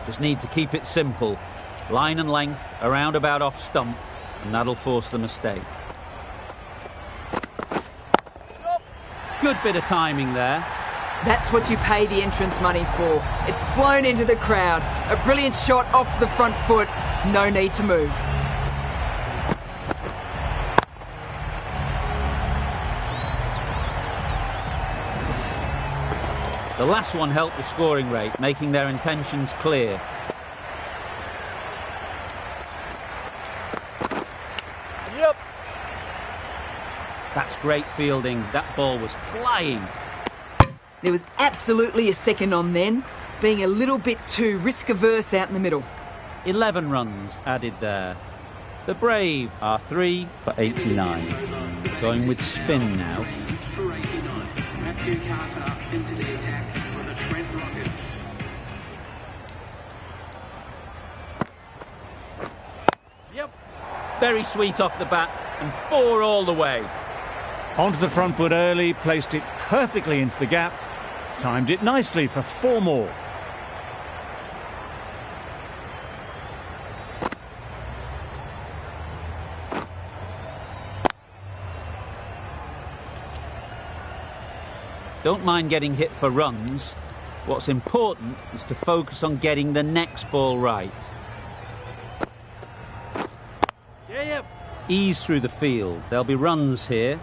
Just need to keep it simple. Line and length, around about off stump, and that'll force the mistake. Good bit of timing there. That's what you pay the entrance money for. It's flown into the crowd. A brilliant shot off the front foot. No need to move. The last one helped the scoring rate, making their intentions clear. Yep. That's great fielding. That ball was flying. There was absolutely a second on then, being a little bit too risk-averse out in the middle. 11 runs added there. The Brave are 3 for 89. Going with spin now. For 89, Matthew Carter into the attack for the Trent Rockets. Yep. Very sweet off the bat, and 4 all the way. Onto the front foot early, placed it perfectly into the gap, timed it nicely for 4 more. Don't mind getting hit for runs. What's important is to focus on getting the next ball right. Yeah, yep. Ease through the field. There'll be runs here.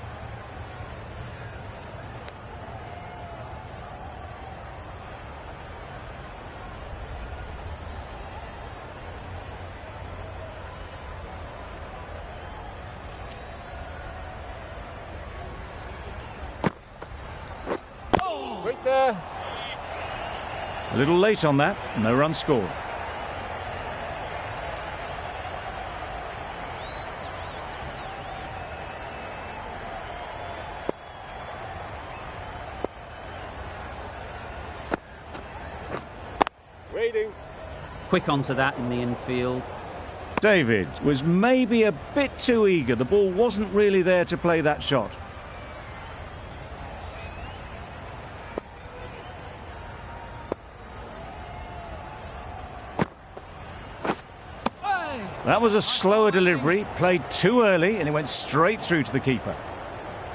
Right there. A little late on that, no run scored. Waiting. Quick onto that in the infield. David was maybe a bit too eager. The ball wasn't really there to play that shot. That was a slower delivery, played too early, and it went straight through to the keeper.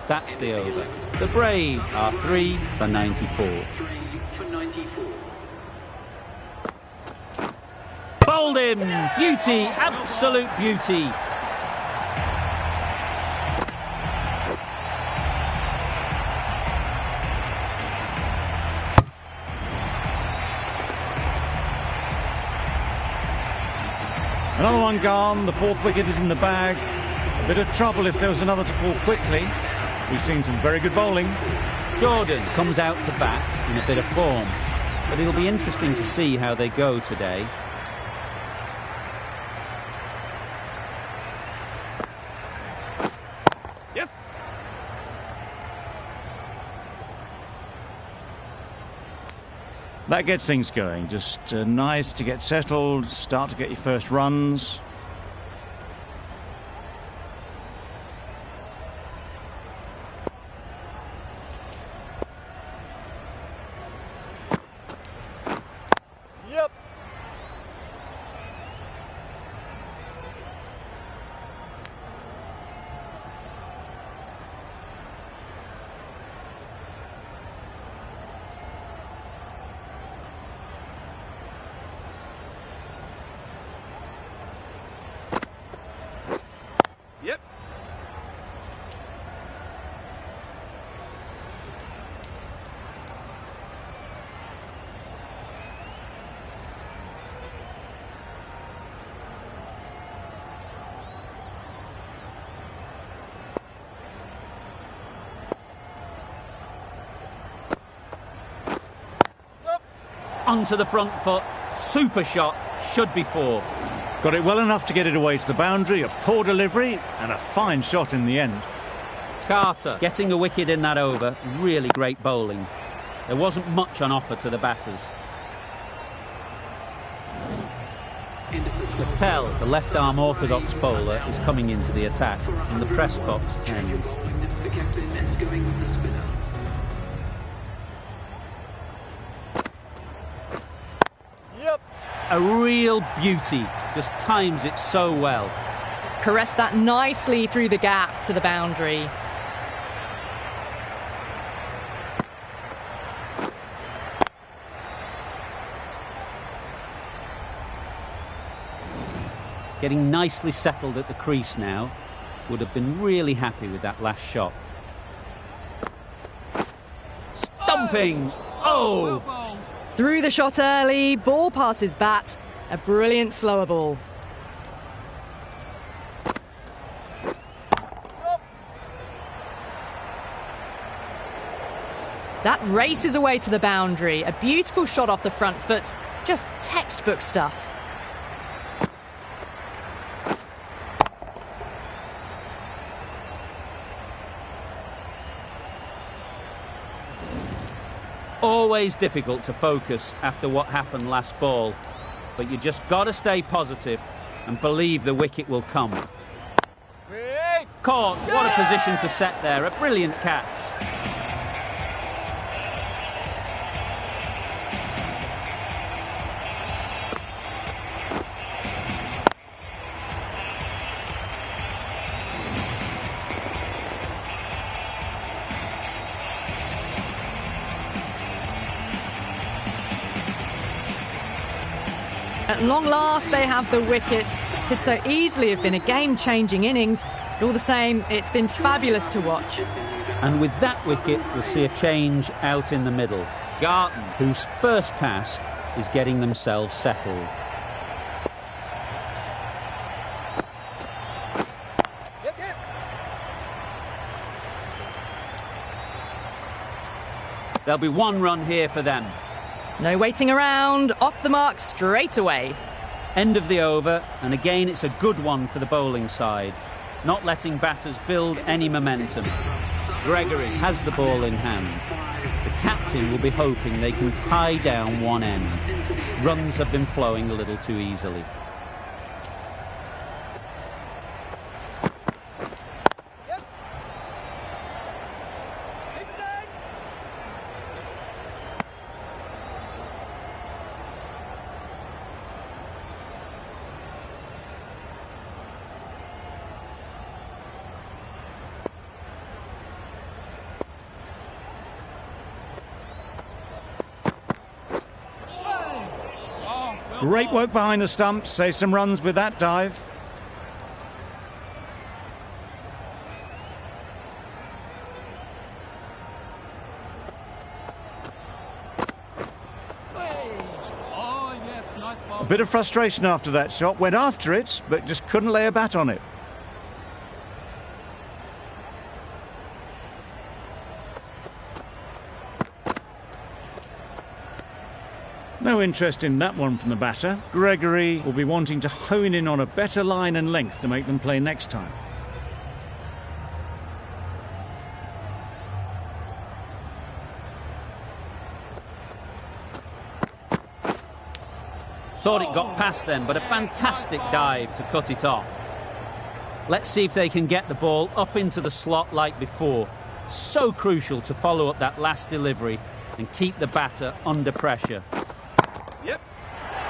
That's the over. The Brave are 3 for 94. 3 for 94. Bowled him. Beauty, absolute beauty. Another one gone. The fourth wicket is in the bag. A bit of trouble if there was another to fall quickly. We've seen some very good bowling. Jordan comes out to bat in a bit of form, but it'll be interesting to see how they go today. Yes. That gets things going. Just nice to get settled, start to get your first runs. Yep. Yep. Onto the front foot. Super shot. Should be four. Got it well enough to get it away to the boundary. A poor delivery and a fine shot in the end. Carter getting a wicket in that over. Really great bowling. There wasn't much on offer to the batters. Patel, the left-arm orthodox bowler, is coming into the attack from the press box end. The captain is going with the spinner. Yep. A real beauty. Just times it so well. Caressed that nicely through the gap to the boundary. Getting nicely settled at the crease now. Would have been really happy with that last shot. Stumping! Oh! Through the shot early, ball past his bat. A brilliant slower ball. That races away to the boundary. A beautiful shot off the front foot. Just textbook stuff. Always difficult to focus after what happened last ball, but you just got to stay positive and believe the wicket will come. Caught. What a position to set there. A brilliant catch. At long last, they have the wicket. Could so easily have been a game-changing innings. But all the same, it's been fabulous to watch. And with that wicket, we'll see a change out in the middle. Garton, whose first task is getting themselves settled. Yep, yep. There'll be one run here for them. No waiting around, off the mark straight away. End of the over, and again it's a good one for the bowling side. Not letting batters build any momentum. Gregory has the ball in hand. The captain will be hoping they can tie down one end. Runs have been flowing a little too easily. Great work behind the stumps. Save some runs with that dive. A bit of frustration after that shot. Went after it, but just couldn't lay a bat on it. No interest in that one from the batter. Gregory will be wanting to hone in on a better line and length to make them play next time. Thought it got past them, but a fantastic dive to cut it off. Let's see if they can get the ball up into the slot like before. So crucial to follow up that last delivery and keep the batter under pressure. Yep.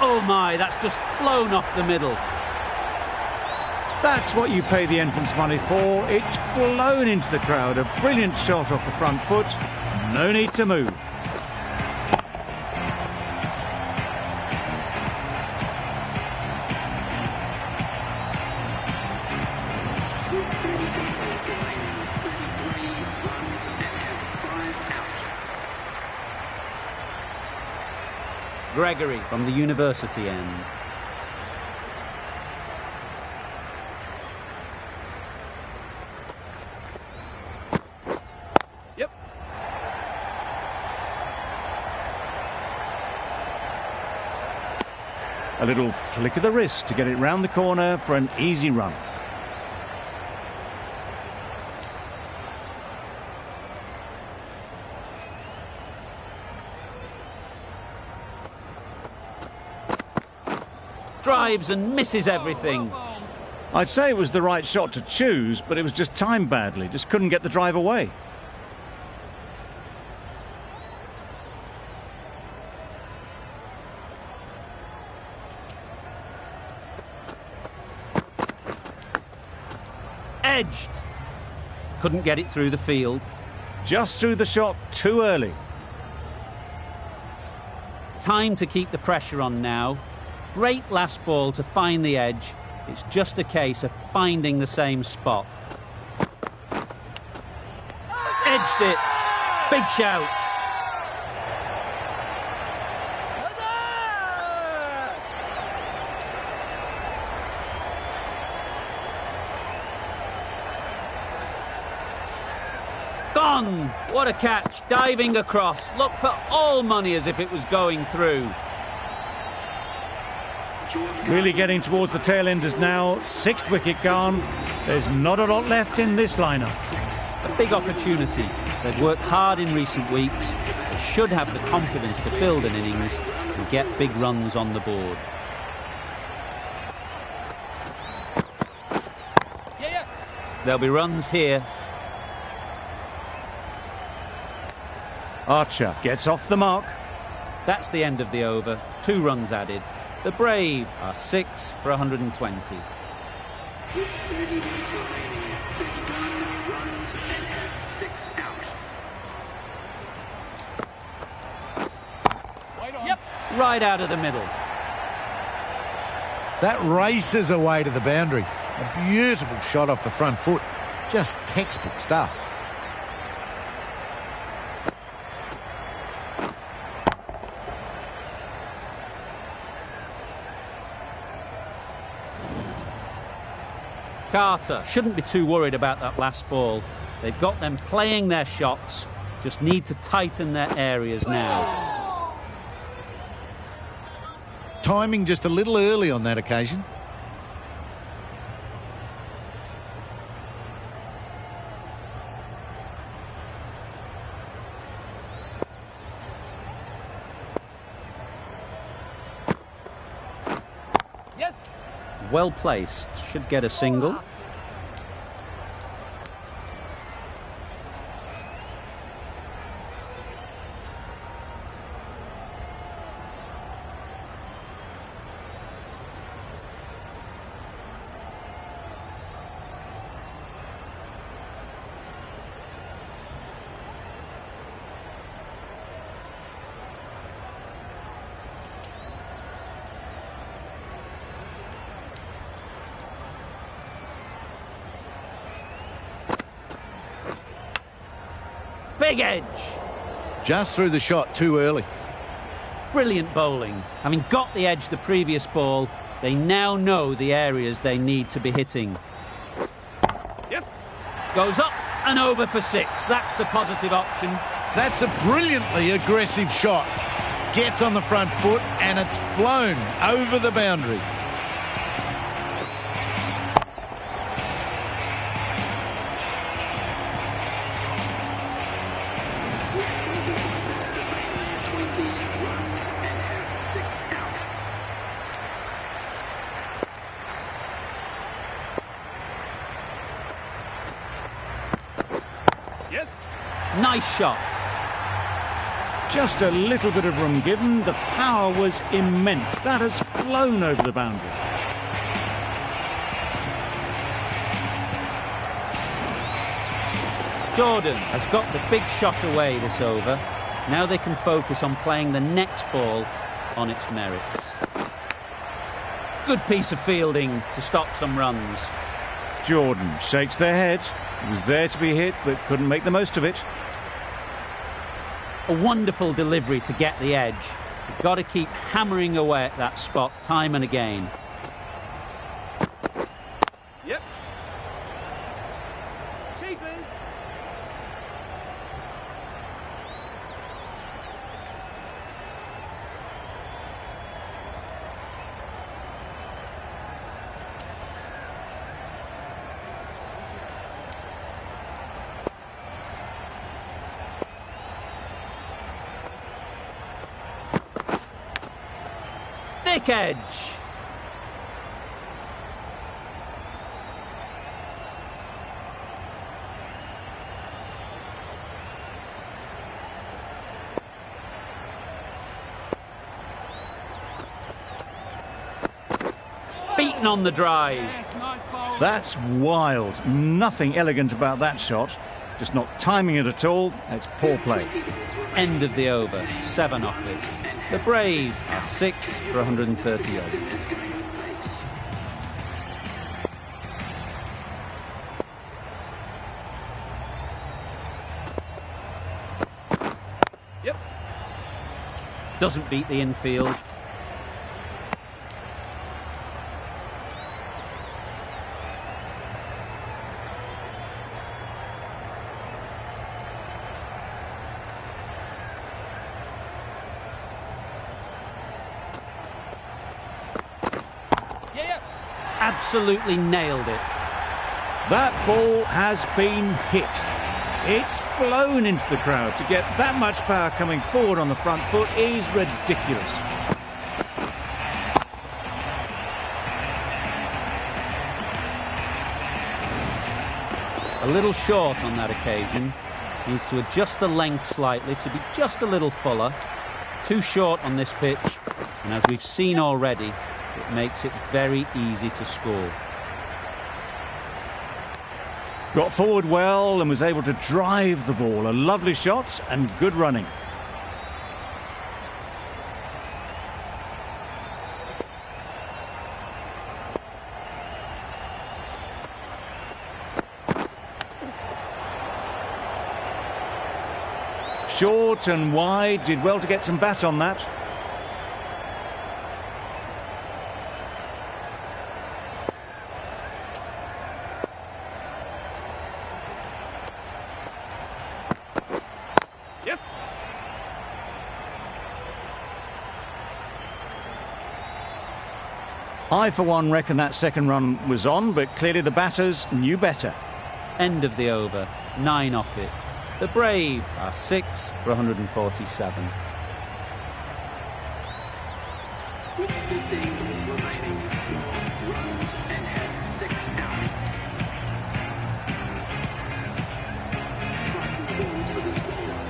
Oh my, that's just flown off the middle. That's what you pay the entrance money for. It's flown into the crowd. A brilliant shot off the front foot. No need to move. Gregory from the university end. Yep. A little flick of the wrist to get it round the corner for an easy run. Drives and misses everything. I'd say it was the right shot to choose, but it was just timed badly. Just couldn't get the drive away. Edged. Couldn't get it through the field. Just threw the shot too early. Time to keep the pressure on now. Great last ball to find the edge. It's just a case of finding the same spot. Edged it. Big shout. Gone. What a catch. Diving across. Looked for all money as if it was going through. Really getting towards the tail enders now. Sixth wicket gone. There's not a lot left in this lineup. A big opportunity. They've worked hard in recent weeks. They should have the confidence to build an innings and get big runs on the board. There'll be runs here. Archer gets off the mark. That's the end of the over. 2 runs added. The Brave are 6 for 120. With 30 minutes remaining, 31 runs and have 6 out. Yep. Right out of the middle. That races away to the boundary. A beautiful shot off the front foot. Just textbook stuff. Carter shouldn't be too worried about that last ball. They've got them playing their shots. Just need to tighten their areas now. Timing just a little early on that occasion. Well placed. Should get a single. Leg edge. Just threw the shot too early. Brilliant bowling. Having got the edge the previous ball, they now know the areas they need to be hitting. Yes. Goes up and over for 6. That's the positive option. That's a brilliantly aggressive shot. Gets on the front foot and it's flown over the boundary. Yes. Nice shot. Just a little bit of room given. The power was immense. That has flown over the boundary. Jordan has got the big shot away this over. Now they can focus on playing the next ball on its merits. Good piece of fielding to stop some runs. Jordan shakes their head. It was there to be hit, but couldn't make the most of it. A wonderful delivery to get the edge. You've got to keep hammering away at that spot time and again. Yep. Keepers. Thick edge. Beaten on the drive. That's wild. Nothing elegant about that shot. Just not timing it at all. It's poor play. End of the over. 7 off it. The Brave are 6 for 138. Yep. Doesn't beat the infield. Absolutely nailed it. That ball has been hit. It's flown into the crowd. To get that much power coming forward on the front foot is ridiculous. A little short on that occasion. Needs to adjust the length slightly to be just a little fuller. Too short on this pitch, and as we've seen already, it makes it very easy to score. Got forward well and was able to drive the ball. A lovely shot and good running. Short and wide, did well to get some bat on that. Yep. I, for one, reckon that second run was on, but clearly the batters knew better. End of the over. 9 off it. The Brave are 6 for 147. With 15 remaining, 4 runs and has 6 out. 5 more balls for this bowler.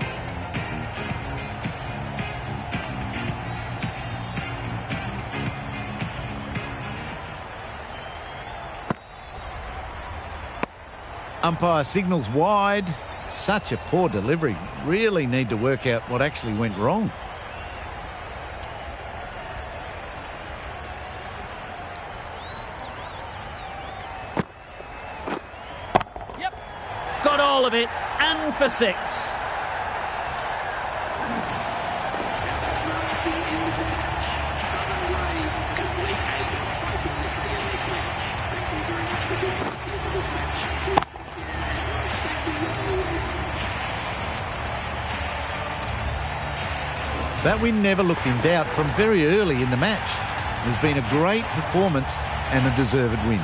Umpire signals wide. Such a poor delivery. Really need to work out what actually went wrong. Yep. Got all of it, and for 6. That win never looked in doubt from very early in the match. There's been a great performance and a deserved win.